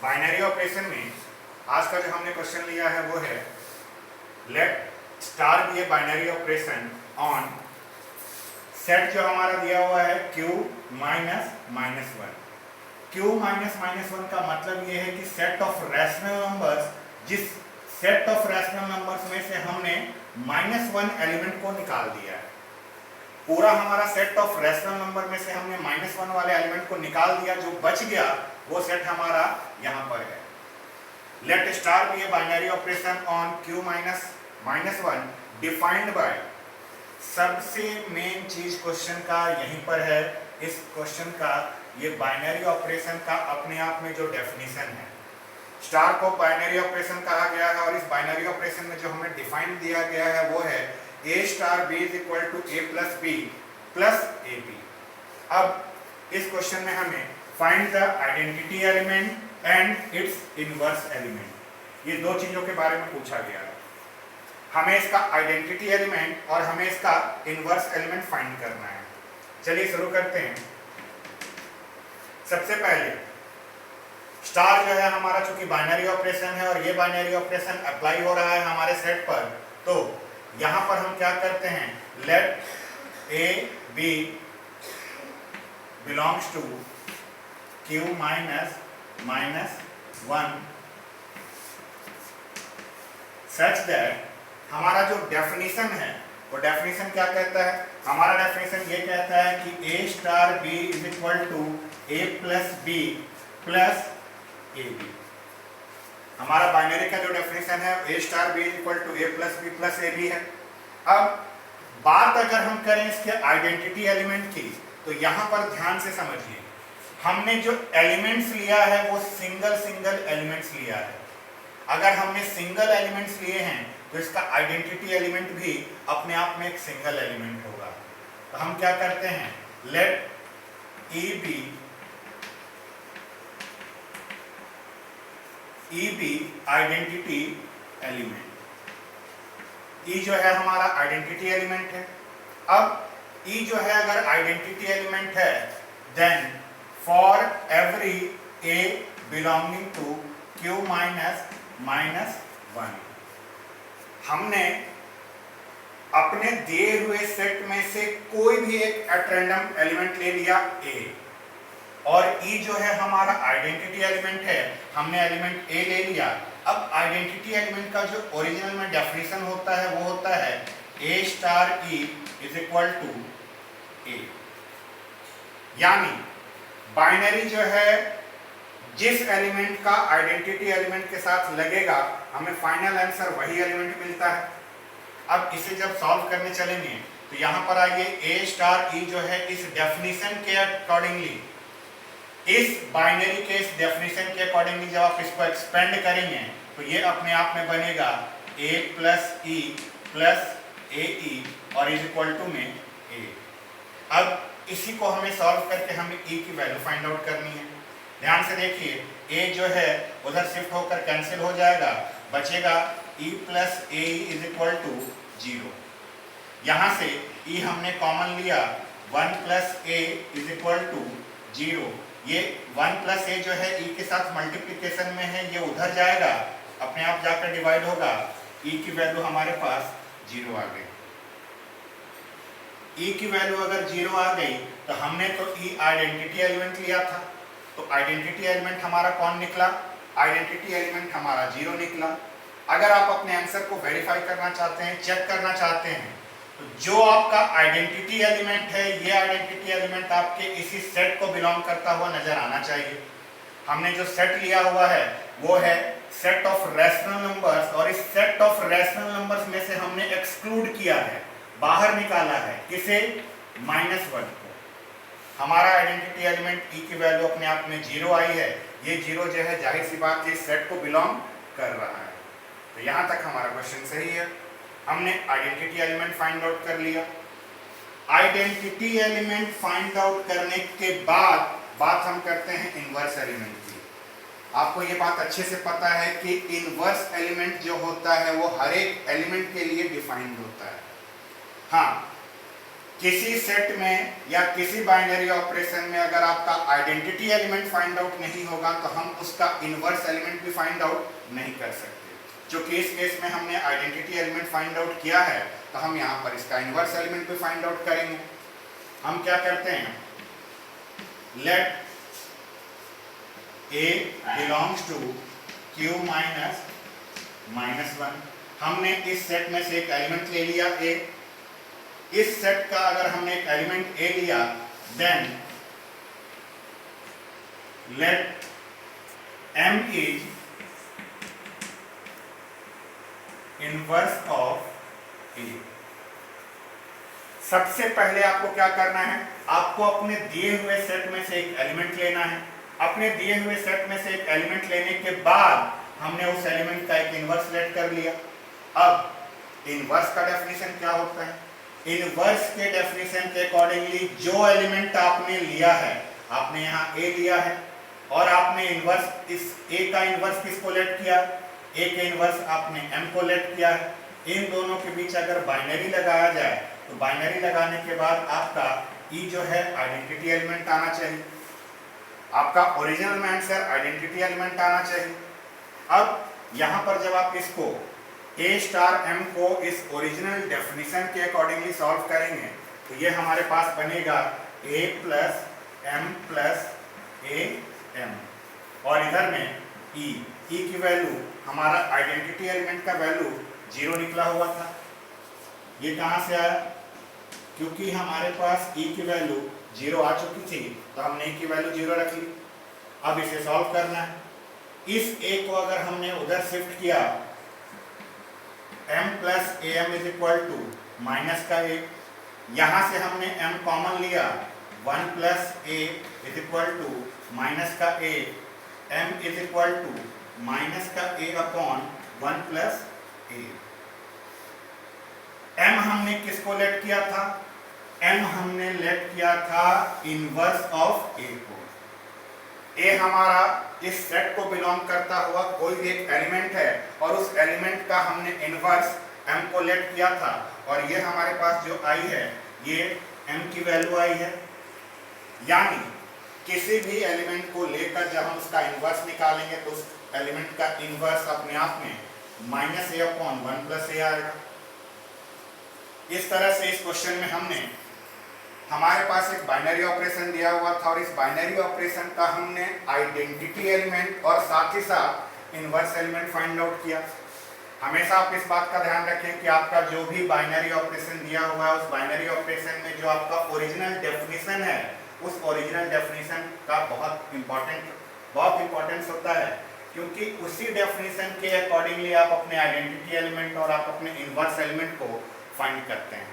Binary operation में आज का जो हमने क्वेश्चन लिया है वो है let star be a binary operation on set जो हमारा दिया हुआ है q minus minus one. q minus minus one का मतलब ये है कि सेट ऑफ रैशनल नंबर्स, जिस सेट ऑफ रैशनल नंबर्स में से हमने माइनस वन एलिमेंट को निकाल दिया है, पूरा हमारा सेट ऑफ रैशनल नंबर में से हमने माइनस वन वाले एलिमेंट को निकाल दिया, जो बच गया वो सेट हमारा यहाँ पर है। Let star be a binary operation on q minus minus one defined by, सबसे मेन चीज क्वेश्चन का यहीं पर है। इस क्वेश्चन का ये बाइनरी ऑपरेशन का अपने आप में जो डेफिनेशन है, स्टार को बाइनरी ऑपरेशन कहा गया है और इस बाइनरी ऑपरेशन में जो हमें डिफाइन दिया गया है वो है a star b is equal to a plus b plus a b. अब इस क्वेश्चन में हमें find the identity element and its inverse element, ये दो चीजों के बारे में पूछा गया है। हमें इसका आइडेंटिटी एलिमेंट और हमें इसका इनवर्स एलिमेंट फाइंड करना है। चलिए शुरू करते हैं। सबसे पहले स्टार जो है हमारा, चूंकि बाइनरी ऑपरेशन है और ये बाइनरी ऑपरेशन अप्लाई हो रहा है हमारे सेट पर, तो यहां पर हम क्या करते हैं, let a b belongs to q minus minus one such that, हमारा जो डेफिनेशन है वो डेफिनेशन क्या कहता है, हमारा डेफिनेशन ये कहता है कि a star b is equal to a plus b plus a b. हमारा बाइनरी का जो डेफिनेशन है a star b is equal to a plus b plus a b है। अब बात अगर हम करें इसके आइडेंटिटी एलिमेंट की, तो यहां पर ध्यान से समझिए, हमने जो एलिमेंट्स लिया है वो सिंगल सिंगल एलिमेंट्स लिया है। अगर हमने सिंगल एलिमेंट्स लिए हैं तो इसका आइडेंटिटी एलिमेंट भी अपने आप में एक सिंगल एलिमेंट होगा। तो हम क्या करते हैं, let E be identity element. E जो है हमारा आइडेंटिटी एलिमेंट है। अब ई जो है अगर आइडेंटिटी एलिमेंट है, then for every a belonging to q minus minus one, हमने अपने दिए हुए सेट में से कोई भी एक एट रैंडम एलिमेंट ले लिया a, और e जो है हमारा आइडेंटिटी एलिमेंट है, हमने एलिमेंट a ले लिया। अब आइडेंटिटी एलिमेंट का जो ओरिजिनल में डेफिनेशन होता है वो होता है a star e is equal to a, यानी बाइनरी जो है जिस एलिमेंट का आइडेंटिटी एलिमेंट के साथ लगेगा हमें फाइनल आंसर वही एलिमेंट मिलता है। अब इसे जब सॉल्व करने चलेंगे तो यहां पर आइए, a स्टार e जो है इस डेफिनेशन के अकॉर्डिंगली, इस बाइनरी के इस डेफिनेशन के अकॉर्डिंगली जब आप इसको एक्सपेंड करेंगे तो ये अपने आप में बनेगा a प्लस e प्लस ए ई और इज इक्वल टू में a। अब इसी को हमें सॉल्व करके हमें e की वैल्यू फाइंड आउट करनी है। ध्यान से देखिए, a जो है उधर शिफ्ट होकर कैंसिल हो जाएगा, बचेगा e plus a is equal to zero. यहां से e हमने कॉमन लिया, 1 plus a is equal to zero. ये 1 प्लस ए जो है e के साथ मल्टीप्लिकेशन में है, ये उधर जाएगा, अपने आप जाकर डिवाइड होगा, e की वैल्यू हमारे पास जीरो आ गई। e की वैल्यू अगर जीरो आ गई तो हमने तो e आइडेंटिटी एलिमेंट लिया था, तो आइडेंटिटी एलिमेंट हमारा कौन निकला, आइडेंटिटी एलिमेंट हमारा जीरो निकला। अगर आप अपने आंसर को वेरीफाई करना चाहते हैं, चेक करना चाहते हैं, तो जो आपका आइडेंटिटी एलिमेंट है, ये आइडेंटिटी एलिमेंट आपके इसी सेट को बिलोंग करता हुआ नजर आना चाहिए। हमने जो सेट लिया हुआ है वो है सेट ऑफ रैशनल नंबर्स, और इस सेट ऑफ रैशनल नंबर्स में से हमने एक्सक्लूड किया है, बाहर निकाला है, किसे, माइनस वन को। हमारा आइडेंटिटी एलिमेंट e की वैल्यू अपने आप में जीरो आई है, ये जीरो जो है जाहिर सी बात है सेट को बिलोंग कर रहा है। तो यहां तक हमारा क्वेश्चन सही है, हमने आइडेंटिटी एलिमेंट फाइंड आउट कर लिया। आइडेंटिटी एलिमेंट फाइंड आउट करने के बाद बात हम करते हैं इनवर्स एलिमेंट की। आपको ये बात अच्छे से पता है कि इनवर्स एलिमेंट जो होता है वो हर एक एलिमेंट के लिए डिफाइंड होता है। हाँ, किसी सेट में या किसी बाइनरी ऑपरेशन में अगर आपका आइडेंटिटी एलिमेंट फाइंड आउट नहीं होगा तो हम उसका इनवर्स एलिमेंट भी फाइंड आउट नहीं कर सकते। क्योंकि इस केस में हमने आइडेंटिटी एलिमेंट फाइंड आउट किया है तो हम यहाँ पर इसका इनवर्स एलिमेंट भी फाइंड आउट करेंगे। हम क्या करते हैं, लेट A belongs to Q minus 1। हमने इस सेट में से एक एलिमेंट ले लिया A। इस सेट का अगर हमने एक एलिमेंट A लिया then let M is inverse of A। सबसे पहले आपको क्या करना है, आपको अपने दिए हुए सेट में से एक एलिमेंट लेना है। अपने दिए हुए सेट में से एक एलिमेंट लेने के बाद हमने उस एलिमेंट का एक इनवर्स लेट कर लिया। अब इनवर्स का डेफिनेशन क्या होता है, इनवर्स के डेफिनेशन के अकॉर्डिंगली जो एलिमेंट आपने लिया है, आपने यहाँ A लिया है और आपने इनवर्स इस A का इनवर्स किसको लेट किया, A के इनवर्स आपने M को लेट किया है। इन दोनों के बीच अगर बाइनरी लगाया जाए तो बाइनरी लगाने के बाद आपका E जो है आइडेंटिटी एलिमेंट आना चाहिए, आपका ओरिजिनल में आंसर आइडेंटिटी एलिमेंट आना चाहिए। अब यहाँ पर जब आप इसको A स्टार M को इस ओरिजिनल डेफिनेशन के अकॉर्डिंगली सॉल्व करेंगे तो ये हमारे पास बनेगा A plus M plus A M और इधर में E की वैल्यू हमारा आइडेंटिटी एलिमेंट का वैल्यू 0 निकला हुआ था। ये कहाँ से आया, क्योंकि हमारे पास E की वैल्यू 0 आ चुकी थी तो हमने E की वैल्यू 0 रख ली। अब इसे सॉल्व करना है। इस A को अगर हमने उधर शिफ्ट किया M plus a m is equal to minus का A, यहाँ से हमने M कॉमन लिया 1 plus A is equal to minus का A, M is equal to minus का A upon 1 plus A। M हमने किसको लेट किया था, M हमने लेट किया था इनवर्स ऑफ A को। A हमारा इस सेट को बिलोंग करता हुआ कोई भी एक एलिमेंट है और उस एलिमेंट का हमने इनवर्स M को लेट किया था और ये हमारे पास जो आई है ये M की वैल्यू आई है। यानी किसी भी एलिमेंट को लेकर जब हम उसका इनवर्स निकालेंगे तो उस एलिमेंट का इनवर्स अपने आप में माइनस ए अपॉन 1 प्लस ए आएगा। इस तरह से इस क्वेश्चन में हमने हमारे पास एक बाइनरी ऑपरेशन दिया हुआ था और इस बाइनरी ऑपरेशन का हमने आइडेंटिटी एलिमेंट और साथ ही साथ इनवर्स एलिमेंट फाइंड आउट किया। हमेशा आप इस बात का ध्यान रखें कि आपका जो भी बाइनरी ऑपरेशन दिया हुआ है उस बाइनरी ऑपरेशन में जो आपका ओरिजिनल डेफिनेशन है उस ओरिजिनल डेफिनेशन का बहुत इंपॉर्टेंस होता है, क्योंकि उसी डेफिनेशन के अकॉर्डिंगली आप अपने आइडेंटिटी एलिमेंट और आप अपने इनवर्स एलिमेंट को फाइंड करते हैं।